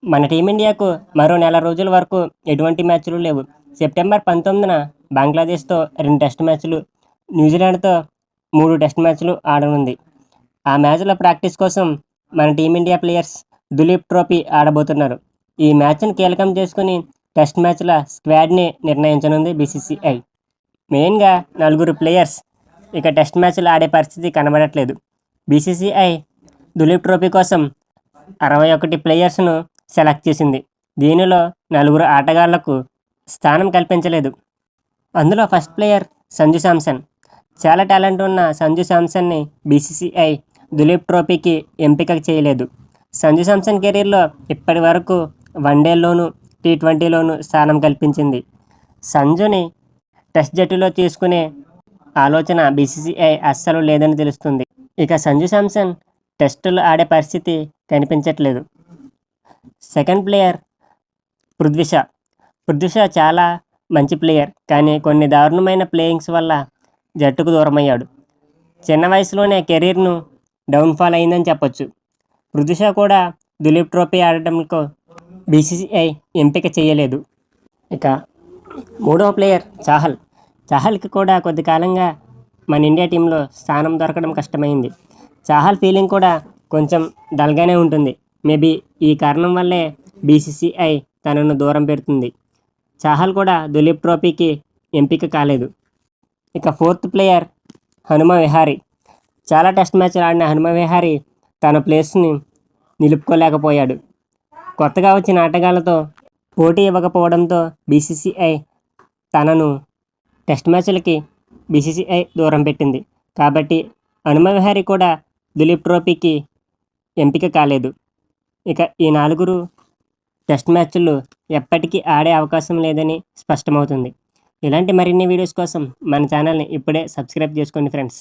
మన టీమిండియాకు మరో నెల రోజుల వరకు ఎటువంటి మ్యాచ్లు లేవు. సెప్టెంబర్ 19న బంగ్లాదేశ్తో 2 టెస్ట్ మ్యాచ్లు, న్యూజిలాండ్తో 3 టెస్ట్ మ్యాచ్లు ఆడనుంది. ఆ మ్యాచ్ల ప్రాక్టీస్ కోసం మన టీమిండియా ప్లేయర్స్ దులీప్ ట్రోఫీ ఆడబోతున్నారు. ఈ మ్యాచ్ను కీలకం చేసుకుని టెస్ట్ మ్యాచ్ల స్క్వాడ్ని నిర్ణయించనుంది బీసీసీఐ. మెయిన్గా 4 ప్లేయర్స్ ఇక టెస్ట్ మ్యాచ్లు ఆడే పరిస్థితి కనబడట్లేదు. బీసీసీఐ దులీప్ ట్రోఫీ కోసం 61 ప్లేయర్స్ను సెలెక్ట్ చేసింది. దీనిలో 4 ఆటగాళ్లకు స్థానం కల్పించలేదు. అందులో ఫస్ట్ ప్లేయర్ సంజు శాంసన్. చాలా టాలెంట్ ఉన్న సంజు శాంసన్ని బీసీసీఐ దులీప్ ట్రోఫీకి ఎంపిక చేయలేదు. సంజు శాంసన్ కెరీర్లో ఇప్పటి వరకు వన్డేల్లోనూ, టీ20లోనూ స్థానం కల్పించింది. సంజుని టెస్ట్ జట్టులో తీసుకునే ఆలోచన బీసీసీఐ అస్సలు లేదని తెలుస్తుంది. ఇక సంజు శాంసన్ టెస్టులు ఆడే పరిస్థితి కనిపించట్లేదు. Second player Prithvi Shaw. పృథ్వీ షా చాలా మంచి ప్లేయర్, కానీ కొన్ని దారుణమైన ప్లేయింగ్స్ వల్ల జట్టుకు దూరమయ్యాడు. చిన్న వయసులోనే కెరీర్ను డౌన్ఫాల్ అయిందని చెప్పొచ్చు. పృథ్వీ షా కూడా దులీప్ ట్రోఫీ ఆడటంతో బీసీసీఐ ఎంపిక చేయలేదు. ఇక మూడవ ప్లేయర్ చాహల్. చాహల్కి కూడా కొద్ది కాలంగా మన ఇండియా టీంలో స్థానం దొరకడం కష్టమైంది. చాహల్ ఫీలింగ్ కూడా కొంచెం డల్గానే ఉంటుంది. మేబీ ఈ కారణం వల్లే బీసీసీఐ తనను దూరం పెడుతుంది. చాహల్ కూడా దులీప్ ట్రోఫీకి ఎంపిక కాలేదు. ఇక ఫోర్త్ ప్లేయర్ హనుమ విహారీ. చాలా టెస్ట్ మ్యాచ్లు ఆడిన హనుమ విహారీ తన ప్లేస్ని నిలుపుకోలేకపోయాడు. కొత్తగా వచ్చిన ఆటగాళ్లతో పోటీ ఇవ్వకపోవడంతో బీసీసీఐ తనను టెస్ట్ మ్యాచ్లకి దూరం పెట్టింది. కాబట్టి హనుమ విహారీ కూడా దులీప్ ట్రోఫీకి ఎంపిక కాలేదు. ఇక ఈ 4 టెస్ట్ మ్యాచ్లు ఎప్పటికీ ఆడే అవకాశం లేదని స్పష్టమవుతుంది. ఇలాంటి మరిన్ని వీడియోస్ కోసం మన ఛానల్ని ఇప్పుడే సబ్స్క్రైబ్ చేసుకోండి ఫ్రెండ్స్.